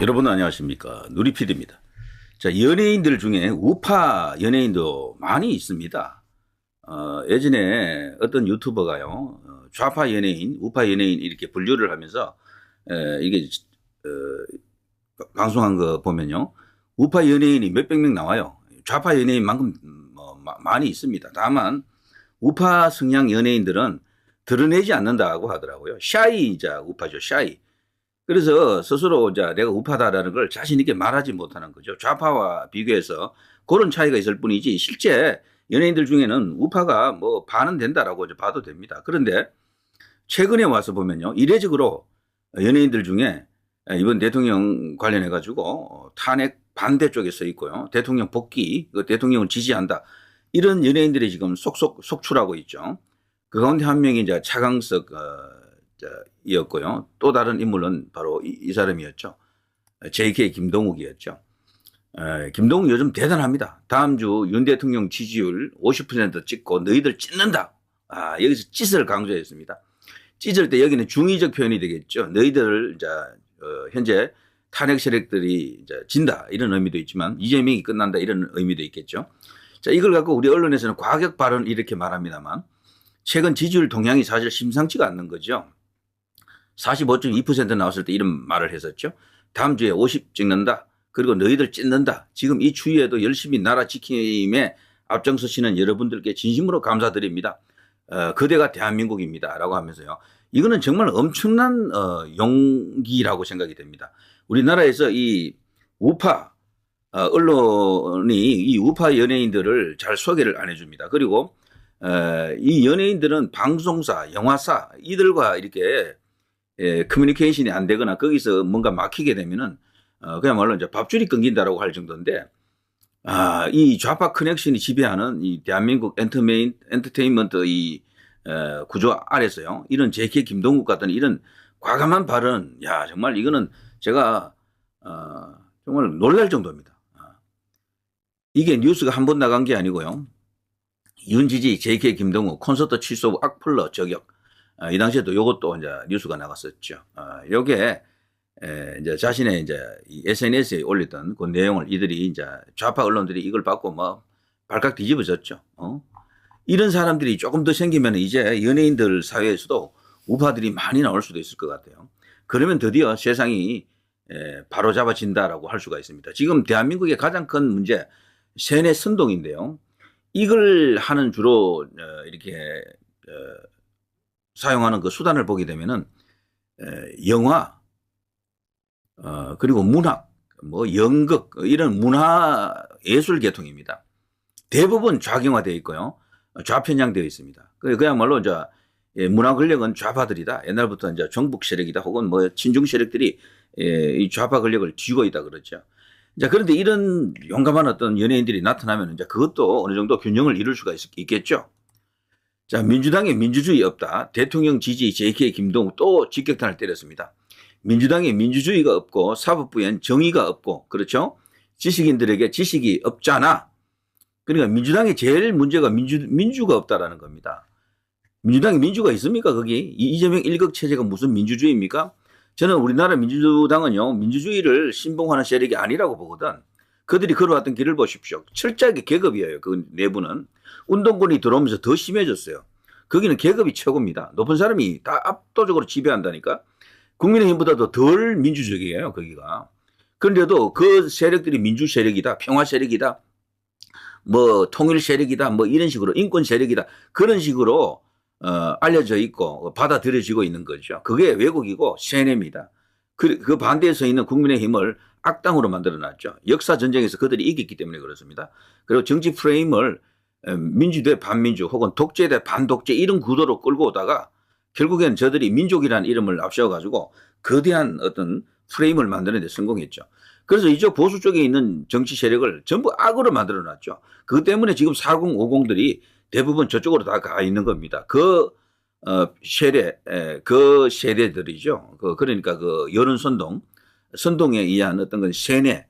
여러분 안녕하십니까. 누리피디입니다. 자, 연예인들 중에 우파 연예인도 많이 있습니다. 예전에 어떤 유튜버가요, 좌파 연예인, 우파 연예인 이렇게 분류를 하면서, 이게, 방송한 거 보면요. 우파 연예인이 몇백 명 나와요. 좌파 연예인만큼 많이 있습니다. 다만, 우파 성향 연예인들은 드러내지 않는다고 하더라고요. 샤이자 우파죠, 샤이. 그래서 스스로 이제 내가 우파다라는 걸 자신 있게 말하지 못하는 거죠. 좌파와 비교해서 그런 차이가 있을 뿐이지 실제 연예인들 중에는 우파가 뭐 반은 된다라고 이제 봐도 됩니다. 그런데 최근에 와서 보면요. 이례적으로 연예인들 중에 이번 대통령 관련해 가지고 탄핵 반대 쪽에 서 있고요. 대통령 복귀, 대통령을 지지한다. 이런 연예인들이 지금 속속 속출하고 있죠. 그 가운데 한 명이 이제 차강석 이었고요. 또 다른 인물은 바로 이 사람이었죠. JK 김동욱이었죠. 김동욱 요즘 대단합니다. 다음 주 윤 대통령 지지율 50% 찍고 너희들 찢는다. 여기서 찢을 강조했습니다. 찢을 때 여기는 중의적 표현이 되겠죠. 너희들 이제 현재 탄핵 세력들이 이제 진다 이런 의미도 있지만 이재명이 끝난다 이런 의미도 있겠죠. 자, 이걸 갖고 우리 언론에서는 과격 발언 이렇게 말합니다만 최근 지지율 동향이 사실 심상치가 않는 거죠. 45.2% 나왔을 때 이런 말을 했었죠. 다음 주에 50 찍는다. 그리고 너희들 찢는다. 지금 이 추위에도 열심히 나라 지킴에 앞장서시는 여러분들께 진심으로 감사드립니다. 그대가 대한민국입니다. 라고 하면서요. 이거는 정말 엄청난 용기라고 생각이 됩니다. 우리나라에서 이 우파 언론이 이 우파 연예인들을 잘 소개를 안 해줍니다. 그리고 이 연예인들은 방송사, 영화사 이들과 이렇게 커뮤니케이션이 안 되거나 거기서 뭔가 막히게 되면은 그야말로 이제 밥줄이 끊긴다라고 할 정도인데 이 좌파 커넥션이 지배하는 이 대한민국 엔터테인먼트 이 구조 아래서요. 이런 JK 김동욱 같은 이런 과감한 발언, 야 정말 이거는 제가 정말 놀랄 정도입니다. 이게 뉴스가 한 번 나간 게 아니고요. 윤지지, JK 김동욱 콘서트 취소 악플러 저격. 이 당시에도 이것도 이제 뉴스가 나갔었죠. 요게 이제 자신의 이제 SNS에 올렸던 그 내용을 이들이 이제 좌파 언론들이 이걸 받고 뭐 발칵 뒤집어졌죠. 이런 사람들이 조금 더 생기면 이제 연예인들 사회에서도 우파들이 많이 나올 수도 있을 것 같아요. 그러면 드디어 세상이 바로 잡아진다라고 할 수가 있습니다. 지금 대한민국의 가장 큰 문제 세뇌 선동인데요. 이걸 하는 주로 이렇게 사용하는 그 수단을 보게 되면은 영화 그리고 문학 뭐 연극 이런 문화 예술 계통입니다. 대부분 좌경화되어 있고요. 좌편향되어 있습니다. 그야말로 이제 문화 권력은 좌파들이다. 옛날부터 이제 정북 세력이다 혹은 뭐 친중 세력들이 이 좌파 권력을 쥐고 있다 그러죠. 자, 그런데 이런 용감한 어떤 연예인들이 나타나면 이제 그것도 어느 정도 균형을 이룰 수가 있겠죠. 자, 민주당에 민주주의 없다. 대통령 지지 JK 김동욱 또 직격탄을 때렸습니다. 민주당에 민주주의가 없고 사법부엔 정의가 없고 그렇죠. 지식인들에게 지식이 없잖아. 그러니까 민주당의 제일 문제가 민주가 없다라는 겁니다. 민주당에 민주가 있습니까 거기? 이재명 일극 체제가 무슨 민주주의입니까? 저는 우리나라 민주당은요. 민주주의를 신봉하는 세력이 아니라고 보거든. 그들이 걸어왔던 길을 보십시오. 철저하게 계급이에요. 그 내부는. 운동권이 들어오면서 더 심해졌어요. 거기는 계급이 최고입니다. 높은 사람이 다 압도적으로 지배한다니까. 국민의힘보다도 덜 민주적이에요. 거기가. 그런데도 그 세력들이 민주 세력이다. 평화 세력이다. 뭐 통일 세력이다. 뭐 이런 식으로 인권 세력이다. 그런 식으로 알려져 있고 받아들여지고 있는 거죠. 그게 왜곡이고 세뇌입니다. 그 반대에 서 있는 국민의힘을 악당으로 만들어놨죠. 역사 전쟁에서 그들이 이겼기 때문에 그렇습니다. 그리고 정치 프레임을 민주 대 반민주 혹은 독재 대 반독재 이런 구도로 끌고 오다가 결국엔 저들이 민족이라는 이름을 앞세워가지고 거대한 어떤 프레임을 만드는 데 성공했죠. 그래서 이쪽 보수 쪽에 있는 정치 세력을 전부 악으로 만들어놨죠. 그것 때문에 지금 4050들이 대부분 저쪽으로 다 가 있는 겁니다. 그 세대들이죠. 그러니까 그 여론 선동에 의한 어떤 건 세뇌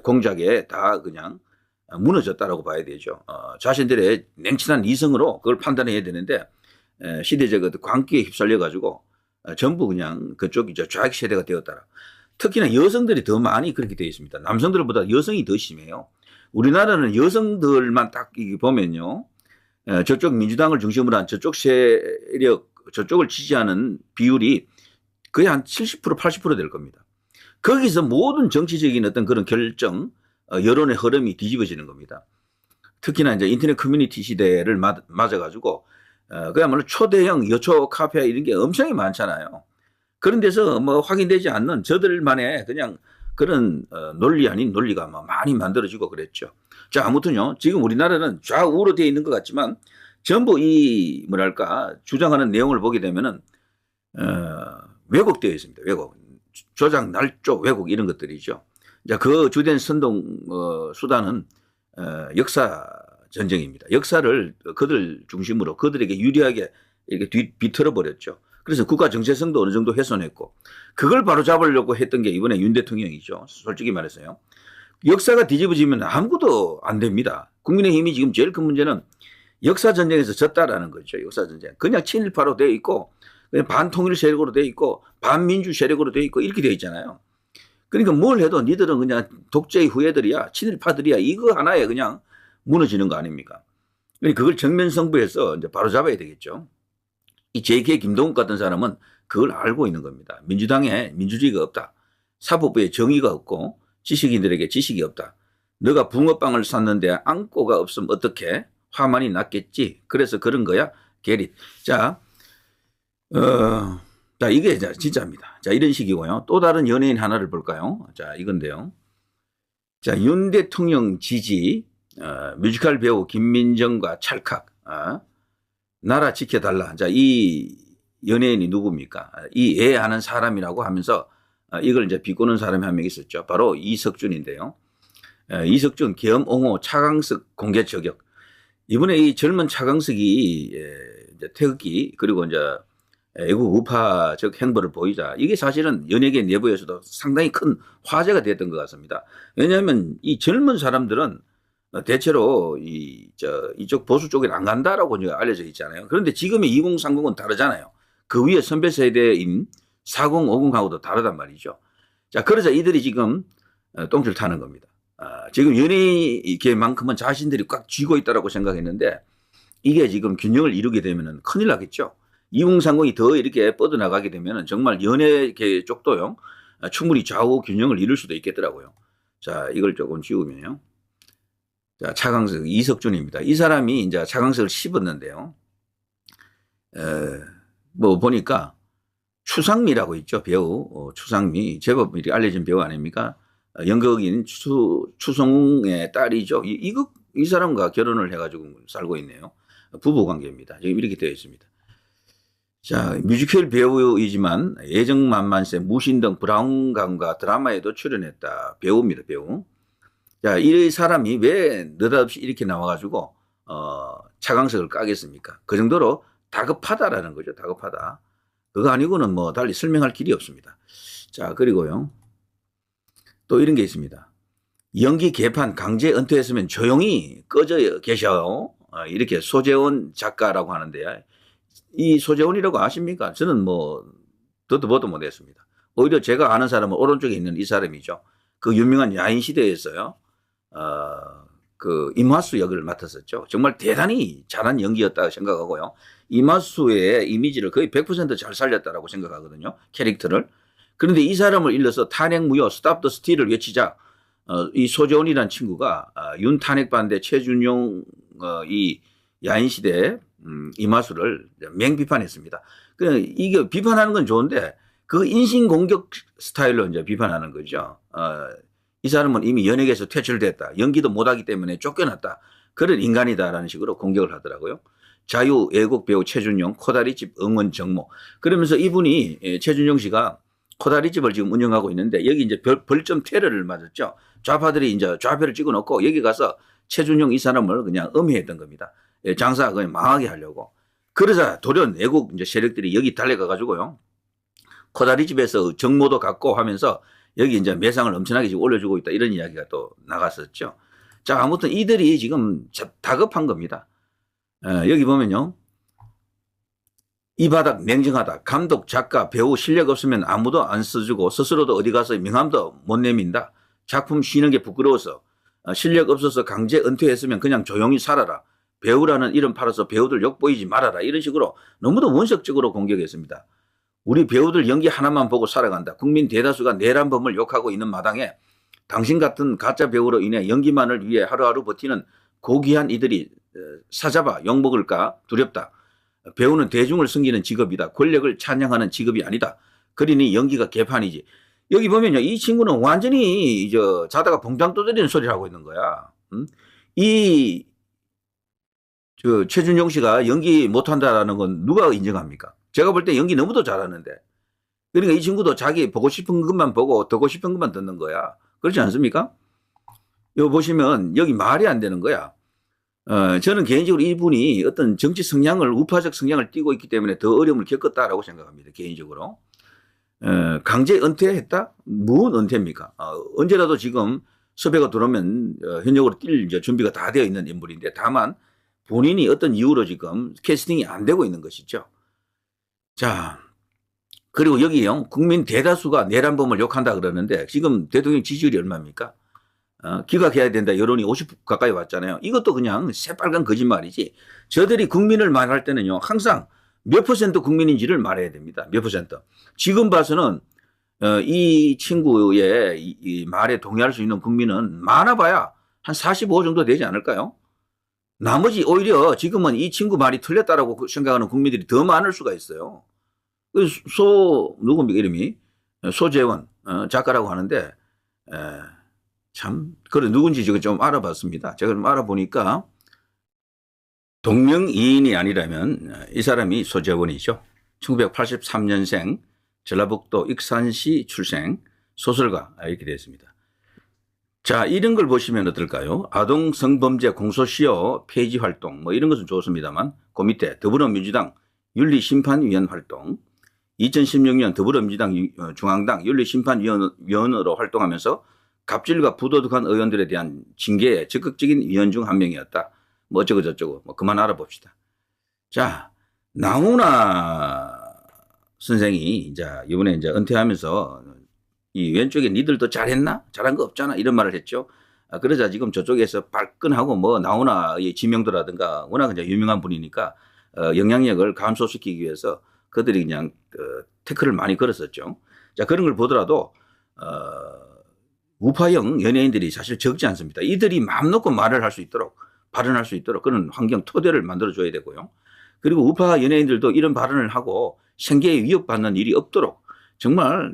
공작에 다 그냥 무너졌다라고 봐야 되죠. 자신들의 냉철한 이성으로 그걸 판단해야 되는데 시대적 광기에 휩쓸려 가지고 전부 그냥 그쪽 이제 좌익 세대가 되었다라. 특히나 여성들이 더 많이 그렇게 되어 있습니다. 남성들보다 여성이 더 심해요. 우리나라는 여성들만 딱 보면요. 저쪽 민주당을 중심으로 한 저쪽 세력, 저쪽을 지지하는 비율이 거의 한 70%, 80%될 겁니다. 거기서 모든 정치적인 어떤 그런 결정, 여론의 흐름이 뒤집어지는 겁니다. 특히나 이제 인터넷 커뮤니티 시대를 맞아가지고, 그야말로 초대형 여초 카페 이런 게 엄청 많잖아요. 그런 데서 뭐 확인되지 않는 저들만의 그냥 그런 논리 아닌 논리가 많이 만들어지고 그랬죠. 자, 아무튼요. 지금 우리나라는 좌우로 되어 있는 것 같지만 전부 이 뭐랄까 주장하는 내용을 보게 되면은 왜곡되어 있습니다. 왜곡, 조작, 날조, 왜곡 이런 것들이죠. 자, 그 주된 선동 수단은 역사 전쟁입니다. 역사를 그들 중심으로 그들에게 유리하게 이렇게 비틀어 버렸죠. 그래서 국가 정체성도 어느 정도 훼손했고 그걸 바로 잡으려고 했던 게 이번에 윤 대통령이죠. 솔직히 말해서요. 역사가 뒤집어지면 아무것도 안 됩니다. 국민의힘이 지금 제일 큰 문제는 역사 전쟁에서 졌다라는 거죠. 역사 전쟁. 그냥 친일파로 되어 있고 그냥 반통일 세력으로 되어 있고 반민주 세력으로 되어 있고 이렇게 되어 있잖아요. 그러니까 뭘 해도 니들은 그냥 독재의 후예들이야, 친일파들이야, 이거 하나에 그냥 무너지는 거 아닙니까? 그러니까 그걸 정면 승부해서 이제 바로 잡아야 되겠죠. 이 JK 김동욱 같은 사람은 그걸 알고 있는 겁니다. 민주당에 민주주의가 없다. 사법부에 정의가 없고 지식인들에게 지식이 없다. 너가 붕어빵을 샀는데 앙꼬가 없으면 어떻게? 화만이 났겠지. 그래서 그런 거야. 게릿. 자, 자, 이게 진짜입니다. 자, 이런 식이고요. 또 다른 연예인 하나를 볼까요? 자, 이건데요. 자, 윤 대통령 지지, 뮤지컬 배우 김민정과 찰칵, 나라 지켜달라. 자, 이 연예인이 누굽니까? 이 애 아는 사람이라고 하면서 이걸 이제 비꼬는 사람이 한 명 있었죠. 바로 이석준인데요. 이석준, 계엄옹호, 차강석 공개 저격. 이번에 이 젊은 차강석이 이제 태극기 그리고 이제 애국 우파적 행보를 보이자 이게 사실은 연예계 내부에서도 상당히 큰 화제가 됐던 것 같습니다. 왜냐하면 이 젊은 사람들은 대체로 이쪽 보수 쪽에 안 간다라고 알려져 있잖아요. 그런데 지금의 2030은 다르잖아요. 그 위에 선배 세대인 4050하고도 다르단 말이죠. 자, 그러자 이들이 지금 똥줄 타는 겁니다. 지금 연예계만큼은 자신들이 꽉 쥐고 있다라고 생각했는데 이게 지금 균형을 이루게 되면 큰일 나겠죠. 2030이 더 이렇게 뻗어나가게 되면 정말 연예계 쪽도요, 충분히 좌우 균형을 이룰 수도 있겠더라고요. 자, 이걸 조금 지우면요. 자, 차강석, 이석준입니다. 이 사람이 이제 차강석을 씹었는데요. 뭐 보니까 추상미라고 있죠. 배우. 추상미. 제법 이렇게 알려진 배우 아닙니까? 연극인 추성의 딸이죠. 이 사람과 결혼을 해가지고 살고 있네요. 부부 관계입니다. 지금 이렇게 되어 있습니다. 자, 뮤지컬 배우이지만 애정만만세, 무신등, 브라운관과 드라마에도 출연했다. 배우입니다, 배우. 자, 이 사람이 왜 느닷없이 이렇게 나와가지고, 차강석을 까겠습니까? 그 정도로 다급하다라는 거죠, 다급하다. 그거 아니고는 뭐 달리 설명할 길이 없습니다. 자, 그리고요. 또 이런 게 있습니다. 연기 개판 강제 은퇴했으면 조용히 꺼져 계셔요. 이렇게 소재원 작가라고 하는데, 이 소재원이라고 아십니까? 저는 뭐 듣도 보도 못했습니다. 오히려 제가 아는 사람은 오른쪽에 있는 이 사람이죠. 그 유명한 야인 시대에서요. 그 임화수 역을 맡았었죠. 정말 대단히 잘한 연기였다고 생각하고요. 임화수의 이미지를 거의 100% 잘 살렸다라고 생각하거든요. 캐릭터를. 그런데 이 사람을 일러서 탄핵무효 스탑 더 스틸을 외치자 이 소재원이라는 친구가 윤 탄핵 반대 최준용 이 야인 시대 임화수를 맹비판했습니다. 이게 비판하는 건 좋은데 그 인신공격 스타일로 이제 비판하는 거죠. 이 사람은 이미 연예계에서 퇴출됐다. 연기도 못하기 때문에 쫓겨났다. 그런 인간이다라는 식으로 공격을 하더라고요. 자유 애국 배우 최준용 코다리집 응원 정모. 그러면서 이분이 최준용 씨가 코다리집을 지금 운영하고 있는데 여기 이제 벌점 테러를 맞았죠. 좌파들이 이제 좌표를 찍어놓고 여기 가서 최준용 이 사람을 그냥 음해했던 겁니다. 장사 그냥 망하게 하려고. 그러자 돌연 애국 이제 세력들이 여기 달려가 가지고요. 코다리집에서 정모도 갖고 하면서 여기 이제 매상을 엄청나게 지금 올려주고 있다. 이런 이야기가 또 나갔었죠. 자, 아무튼 이들이 지금 다급한 겁니다. 여기 보면요. 이 바닥 냉정하다. 감독, 작가, 배우 실력 없으면 아무도 안 써주고 스스로도 어디 가서 명함도 못 내민다. 작품 쉬는 게 부끄러워서 실력 없어서 강제 은퇴했으면 그냥 조용히 살아라. 배우라는 이름 팔아서 배우들 욕보이지 말아라. 이런 식으로 너무도 원색적으로 공격했습니다. 우리 배우들 연기 하나만 보고 살아간다. 국민 대다수가 내란범을 욕하고 있는 마당에 당신 같은 가짜 배우로 인해 연기만을 위해 하루하루 버티는 고귀한 이들이 사잡아 욕먹을까 두렵다. 배우는 대중을 섬기는 직업이다. 권력을 찬양하는 직업이 아니다. 그러니 연기가 개판이지. 여기 보면요. 이 친구는 완전히 자다가 봉장 두드리는 소리를 하고 있는 거야. 최준용 씨가 연기 못한다라는 건 누가 인정합니까? 제가 볼 때 연기 너무도 잘하는데. 그러니까 이 친구도 자기 보고 싶은 것만 보고 듣고 싶은 것만 듣는 거야. 그렇지 않습니까? 여기 보시면 여기 말이 안 되는 거야. 저는 개인적으로 이분이 어떤 정치 성향을, 우파적 성향을 띠고 있기 때문에 더 어려움을 겪었다라고 생각합니다. 개인적으로. 강제 은퇴했다? 무슨 은퇴입니까? 언제라도 지금 섭외가 들어오면 현역으로 뛸 준비가 다 되어 있는 인물인데, 다만 본인이 어떤 이유로 지금 캐스팅이 안 되고 있는 것이죠. 자, 그리고 여기요. 국민 대다수가 내란범을 욕한다 그러는데 지금 대통령 지지율이 얼마입니까? 기각해야 된다. 여론이 50 가까이 왔잖아요. 이것도 그냥 새빨간 거짓말이지. 저들이 국민을 말할 때는요. 항상 몇 퍼센트 국민인지를 말해야 됩니다. 몇 퍼센트. 지금 봐서는 이 친구의 이 말에 동의할 수 있는 국민은 많아봐야 한 45 정도 되지 않을까요? 나머지 오히려 지금은 이 친구 말이 틀렸다라고 생각하는 국민들이 더 많을 수가 있어요. 누굽니까 이름이? 소재원 작가라고 하는데 참 그래 누군지 제가 좀 알아봤습니다. 제가 좀 알아보니까 동명이인이 아니라면 이 사람이 소재원이죠. 1983년생 전라북도 익산시 출생 소설가 이렇게 되어 있습니다. 자, 이런 걸 보시면 어떨까요? 아동성범죄 공소시효 폐지 활동 뭐 이런 것은 좋습니다만 그 밑에 더불어민주당 윤리심판위원 활동 2016년 더불어민주당 중앙당 윤리심판위원으로 활동하면서 갑질과 부도덕한 의원들에 대한 징계에 적극적인 위원 중 한 명이었다. 뭐 어쩌고 저쩌고 뭐 그만 알아봅시다. 자, 나훈아 선생이 이번에 은퇴하면서 이 왼쪽에 니들도 잘했나? 잘한 거 없잖아. 이런 말을 했죠. 그러자 지금 저쪽에서 발끈하고 뭐 나훈아의 지명도라든가 워낙 이제 유명한 분이니까 영향력을 감소시키기 위해서 그들이 그냥 태클을 많이 걸었었죠. 자, 그런 걸 보더라도 우파형 연예인들이 사실 적지 않습니다. 이들이 마음 놓고 말을 할 수 있도록 발언할 수 있도록 그런 환경 토대를 만들어줘야 되고요. 그리고 우파 연예인들도 이런 발언을 하고 생계에 위협받는 일이 없도록 정말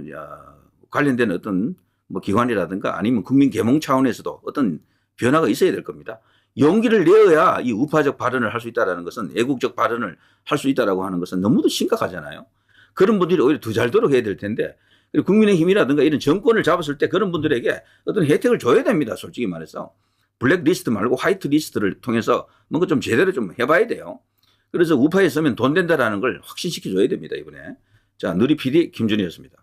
관련된 어떤 뭐 기관이라든가 아니면 국민 계몽 차원에서도 어떤 변화가 있어야 될 겁니다. 용기를 내어야 이 우파적 발언을 할 수 있다는 것은 애국적 발언을 할 수 있다라고 하는 것은 너무도 심각하잖아요. 그런 분들이 오히려 더 잘도록 해야 될 텐데 그리고 국민의힘이라든가 이런 정권을 잡았을 때 그런 분들에게 어떤 혜택을 줘야 됩니다. 솔직히 말해서. 블랙리스트 말고 화이트리스트를 통해서 뭔가 좀 제대로 좀 해봐야 돼요. 그래서 우파에 서면 돈 된다라는 걸 확신시켜줘야 됩니다. 이번에. 자, 누리 PD 김준희였습니다.